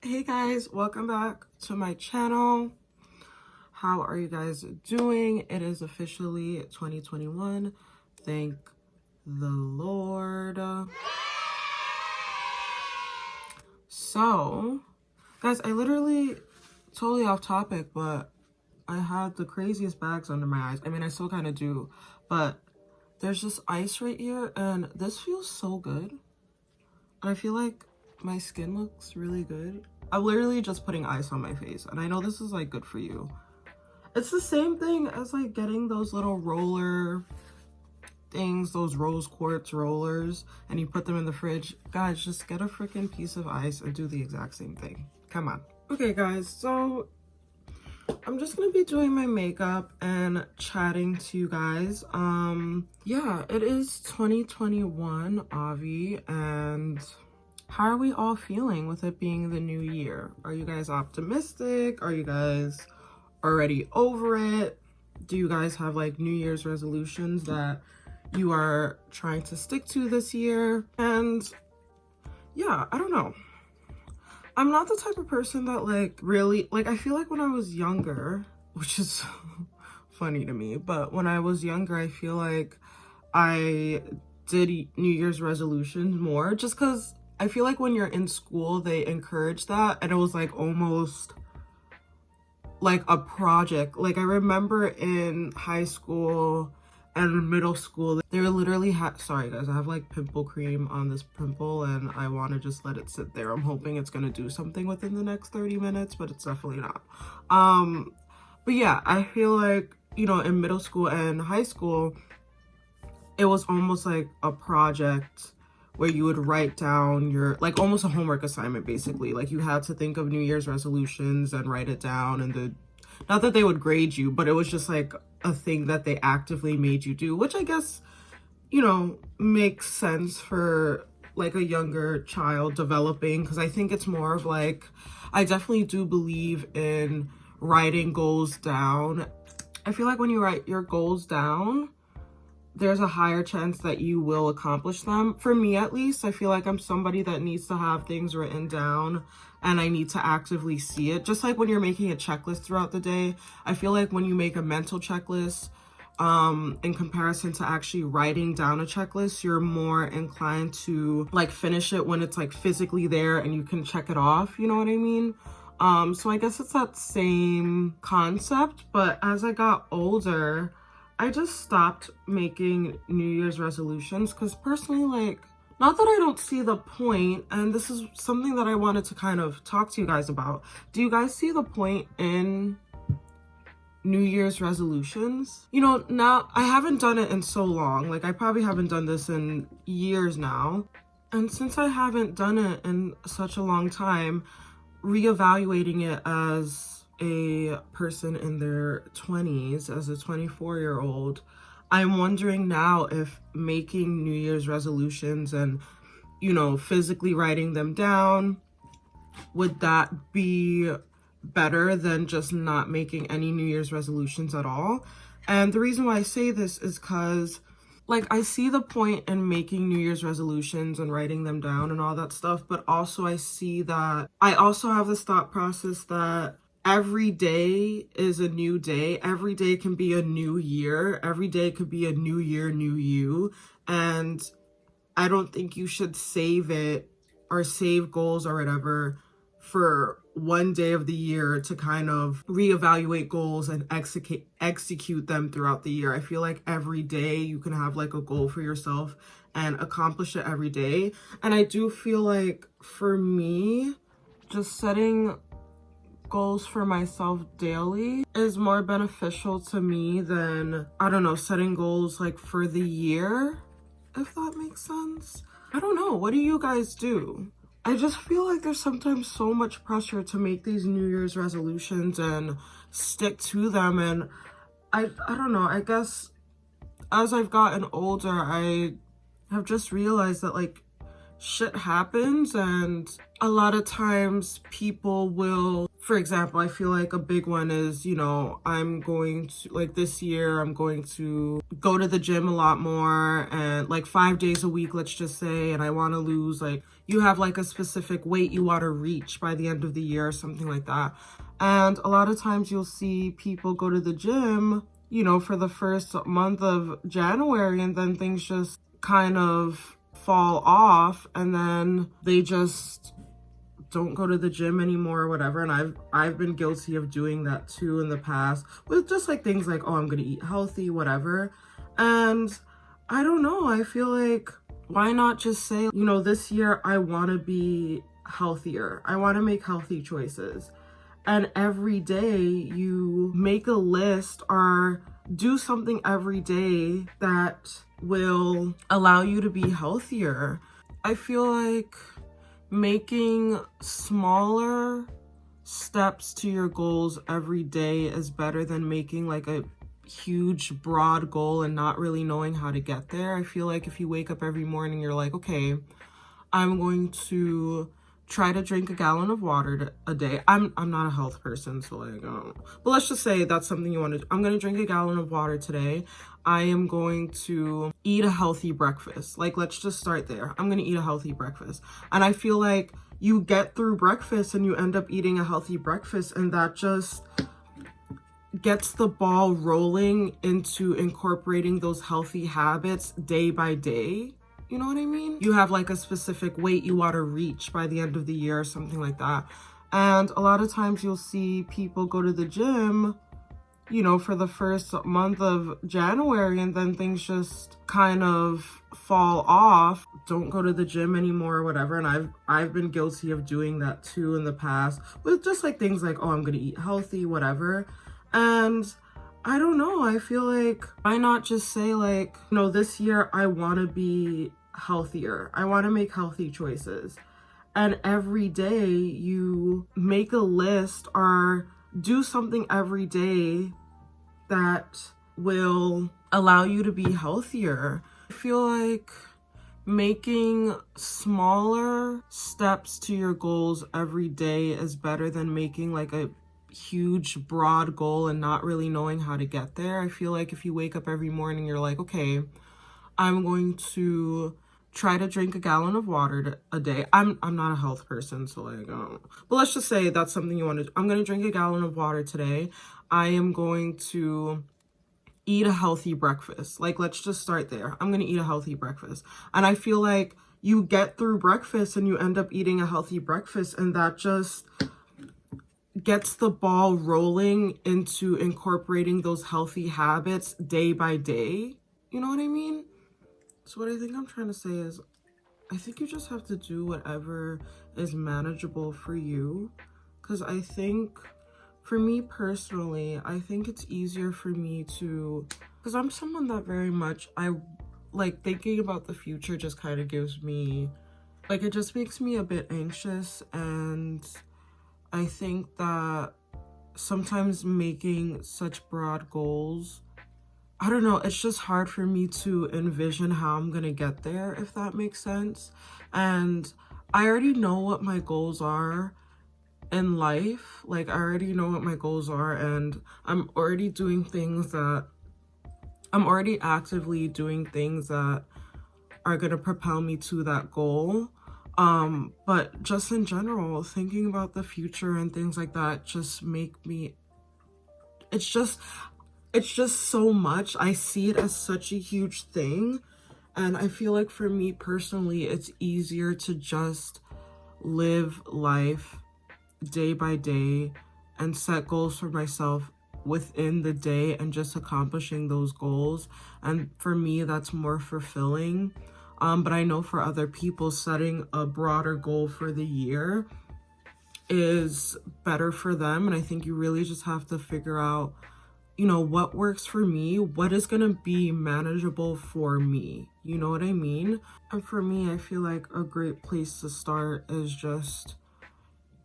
Hey guys, welcome back to my channel. How are you guys doing? It is officially 2021. Thank the Lord. So, guys, I literally totally off topic, but I had the craziest bags under my eyes. I mean, I still kind of do, but there's just ice right here, and this feels so good. And I feel like my skin looks really good. I'm literally just putting ice on my face, and I know this is like good for you. It's the same thing as like getting those little roller things, those rose quartz rollers, and you put them in the fridge. Guys, just get a freaking piece of ice and do the exact same thing. Come on. Okay guys, so I'm just gonna be doing my makeup and chatting to you guys. Yeah, it is 2021, Avi, and how are we all feeling with it being the new year? Are you guys optimistic? Are you guys already over it? Do you guys have like New Year's resolutions that you are trying to stick to this year? And yeah, I don't know. I'm not the type of person that like really, like I feel like when I was younger, which is funny to me, but when I was younger, I feel like I did New Year's resolutions more just because I feel like when you're in school, they encourage that, and it was like almost like a project. Like I remember in high school and middle school, they were literally sorry guys, I have like pimple cream on this pimple and I want to just let it sit there. I'm hoping it's gonna do something within the next 30 minutes, but it's definitely not. But yeah, I feel like, you know, in middle school and high school, it was almost like a project where you would write down your, like almost a homework assignment basically. Like you had to think of New Year's resolutions and write it down, and not that they would grade you, but it was just like a thing that they actively made you do, which I guess, you know, makes sense for like a younger child developing, because I think it's more of like, I definitely do believe in writing goals down. I feel like when you write your goals down, there's a higher chance that you will accomplish them. For me, at least, I feel like I'm somebody that needs to have things written down and I need to actively see it. Just like when you're making a checklist throughout the day, I feel like when you make a mental checklist, in comparison to actually writing down a checklist, you're more inclined to like finish it when it's like physically there and you can check it off, you know what I mean? So I guess it's that same concept, but as I got older, I just stopped making New Year's resolutions because personally, like, not that I don't see the point, and this is something that I wanted to kind of talk to you guys about. Do you guys see the point in New Year's resolutions? You know, now I haven't done it in so long. Like, I probably haven't done this in years now. And since I haven't done it in such a long time, reevaluating it as a person in their 20s, as a 24-year-old, I'm wondering now if making New Year's resolutions and, you know, physically writing them down, would that be better than just not making any New Year's resolutions at all? And the reason why I say this is because, like, I see the point in making New Year's resolutions and writing them down and all that stuff, but also I see that I also have this thought process that every day is a new day. Every day can be a new year. Every day could be a new year, new you. And I don't think you should save it or save goals or whatever for one day of the year to kind of reevaluate goals and execute them throughout the year. I feel like every day you can have like a goal for yourself and accomplish it every day. And I do feel like for me, just setting goals for myself daily is more beneficial to me than, I don't know, setting goals like for the year, if that makes sense. I don't know. What do you guys do? I just feel like there's sometimes so much pressure to make these New Year's resolutions and stick to them. And I don't know, I guess as I've gotten older, I have just realized that like shit happens, and a lot of times people will, for example, I feel like a big one is, you know, I'm going to, like this year, I'm going to go to the gym a lot more, and like 5 days a week, let's just say, and I want to lose, like, you have like a specific weight you want to reach by the end of the year or something like that. And a lot of times you'll see people go to the gym, you know, for the first month of January, and then things just kind of fall off, and then they just don't go to the gym anymore or whatever. And I've been guilty of doing that too in the past, with just like things like, oh, I'm gonna eat healthy, whatever. And I don't know, I feel like, why not just say, you know, this year I want to be healthier, I want to make healthy choices, and every day you make a list or do something every day that will allow you to be healthier. I feel like making smaller steps to your goals every day is better than making like a huge broad goal and not really knowing how to get there. I feel like if you wake up every morning, you're like, okay, I'm going to try to drink a gallon of water a day. I'm not a health person, so like, I don't know. But let's just say that's something you want to do. I'm going to drink a gallon of water today. I am going to eat a healthy breakfast. Like, let's just start there. I'm going to eat a healthy breakfast. And I feel like you get through breakfast and you end up eating a healthy breakfast, and that just gets the ball rolling into incorporating those healthy habits day by day. You know what I mean? You have like a specific weight you want to reach by the end of the year or something like that. And a lot of times you'll see people go to the gym, you know, for the first month of January, and then things just kind of fall off, don't go to the gym anymore or whatever. And I've been guilty of doing that too in the past, with just like things like, oh, I'm going to eat healthy, whatever. And I don't know, I feel like, why not just say like, you know, this year I want to be healthier, I want to make healthy choices, and every day you make a list or do something every day that will allow you to be healthier. I feel like making smaller steps to your goals every day is better than making like a huge broad goal and not really knowing how to get there. I feel like if you wake up every morning, you're like, okay, I'm going to try to drink a gallon of water a day. I'm not a health person, so like, I don't know. But let's just say that's something you want to do. I'm going to drink a gallon of water today. I am going to eat a healthy breakfast. Like, let's just start there. I'm going to eat a healthy breakfast. And I feel like you get through breakfast and you end up eating a healthy breakfast, and that just gets the ball rolling into incorporating those healthy habits day by day. You know what I mean? So what I think I'm trying to say is, I think you just have to do whatever is manageable for you. Because I think, for me personally, I think it's easier for me to, because I'm someone that very much, I like thinking about the future just kind of gives me, like, it just makes me a bit anxious. And I think that sometimes making such broad goals, I don't know, it's just hard for me to envision how I'm gonna get there, if that makes sense. And I already know what my goals are in life. Like, I already know what my goals are, and I'm already actively doing things that are gonna propel me to that goal. But just in general, thinking about the future and things like that just make me, it's just so much. I see it as such a huge thing. And I feel like for me personally, it's easier to just live life day by day and set goals for myself within the day and just accomplishing those goals. And for me, that's more fulfilling. But I know for other people, setting a broader goal for the year is better for them. And I think you really just have to figure out, you know, what works for me, what is gonna be manageable for me, you know what I mean? And for me, I feel like a great place to start is just,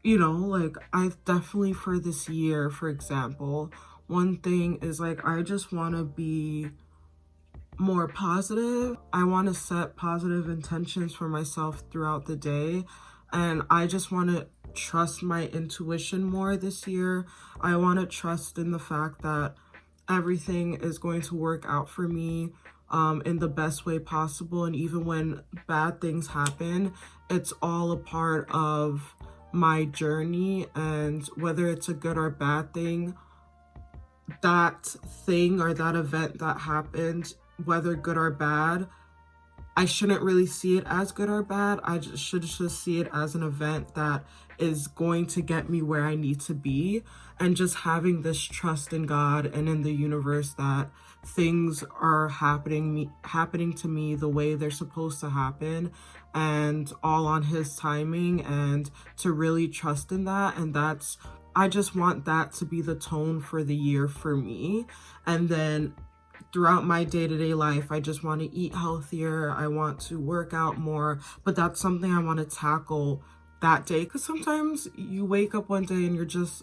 you know, like, I've definitely, for this year, for example, one thing is like, I just want to be more positive. I want to set positive intentions for myself throughout the day, and I just want to trust my intuition more this year. I want to trust in the fact that everything is going to work out for me in the best way possible. And even when bad things happen, it's all a part of my journey. And whether it's a good or bad thing, that thing or that event that happened, whether good or bad, I shouldn't really see it as good or bad. I should just see it as an event that is going to get me where I need to be. And just having this trust in God and in the universe that things are happening to me the way they're supposed to happen, and all on His timing, and to really trust in that. And I just want that to be the tone for the year for me. And then throughout my day-to-day life, I just want to eat healthier. I want to work out more, but that's something I want to tackle that day, because sometimes you wake up one day and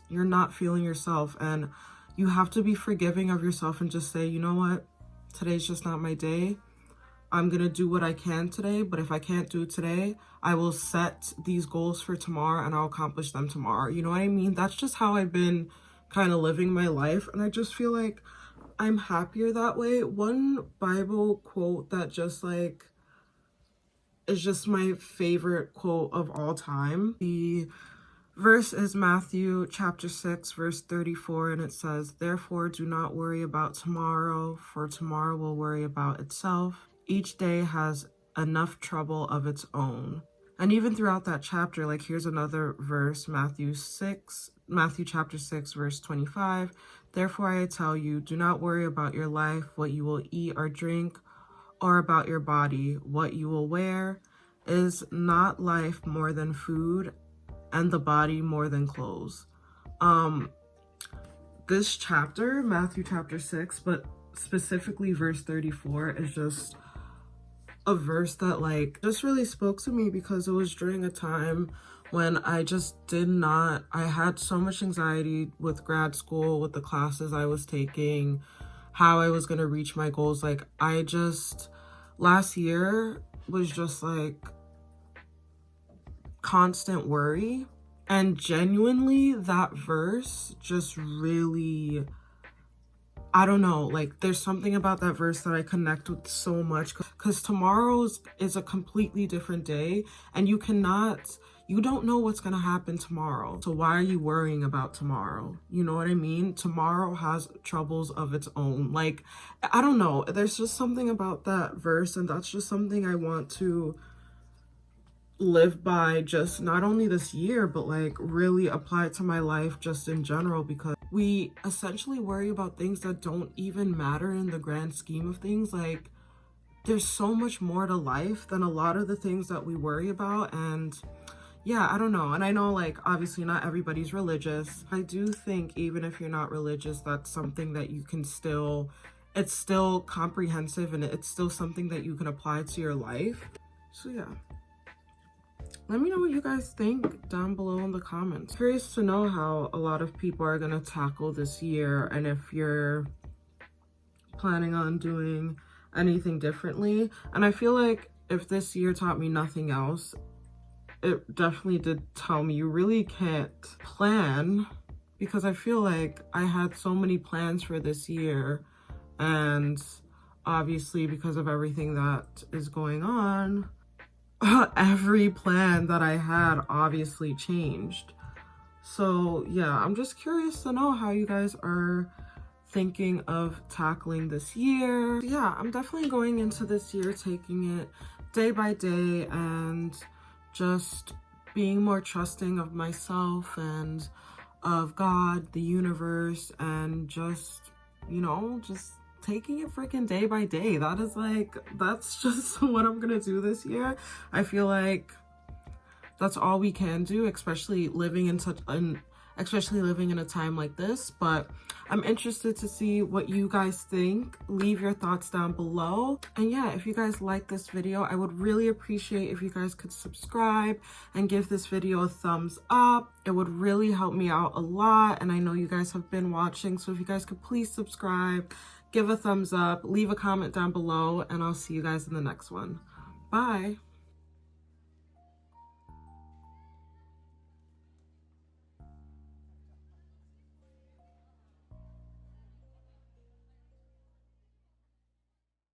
you're not feeling yourself, and you have to be forgiving of yourself and just say, you know what, today's just not my day. I'm gonna do what I can today, but if I can't do it today, I will set these goals for tomorrow and I'll accomplish them tomorrow. You know what I mean? That's just how I've been kind of living my life, and I just feel like I'm happier that way. One Bible quote that just like is just my favorite quote of all time. The verse is Matthew chapter 6 verse 34, and it says, "Therefore do not worry about tomorrow, for tomorrow will worry about itself. Each day has enough trouble of its own." And even throughout that chapter, like here's another verse, Matthew chapter 6 verse 25. "Therefore I tell you, do not worry about your life, what you will eat or drink, or about your body, what you will wear. Is not life more than food, and the body more than clothes?" This chapter, Matthew chapter 6, but specifically verse 34, is just a verse that like just really spoke to me, because it was during a time when I had so much anxiety with grad school, with the classes I was taking, how I was going to reach my goals. Like last year was just like constant worry, and genuinely that verse just really, I don't know, like there's something about that verse that I connect with so much, because tomorrow is a completely different day, and you don't know what's going to happen tomorrow. So why are you worrying about tomorrow? You know what I mean? Tomorrow has troubles of its own. Like, I don't know. There's just something about that verse, and that's just something I want to live by, just not only this year, but like really apply it to my life just in general, because we essentially worry about things that don't even matter in the grand scheme of things. Like, there's so much more to life than a lot of the things that we worry about. And yeah, I don't know. And I know, like, obviously not everybody's religious. I do think even if you're not religious, that's something that you can it's still comprehensive, and it's still something that you can apply to your life. So yeah. Let me know what you guys think down below in the comments. Curious to know how a lot of people are gonna tackle this year, and if you're planning on doing anything differently. And I feel like if this year taught me nothing else, it definitely did tell me you really can't plan, because I feel like I had so many plans for this year, and obviously because of everything that is going on, every plan that I had obviously changed. So yeah, I'm just curious to know how you guys are thinking of tackling this year. Yeah, I'm definitely going into this year taking it day by day, and just being more trusting of myself and of God, the universe, and just, you know, just taking it freaking day by day. That's just what I'm gonna do this year. I feel like that's all we can do, especially living in a time like this. But I'm interested to see what you guys think. Leave your thoughts down below. And yeah, if you guys like this video, I would really appreciate if you guys could subscribe and give this video a thumbs up. It would really help me out a lot, and I know you guys have been watching, so if you guys could please subscribe, give a thumbs up, leave a comment down below, and I'll see you guys in the next one. Bye.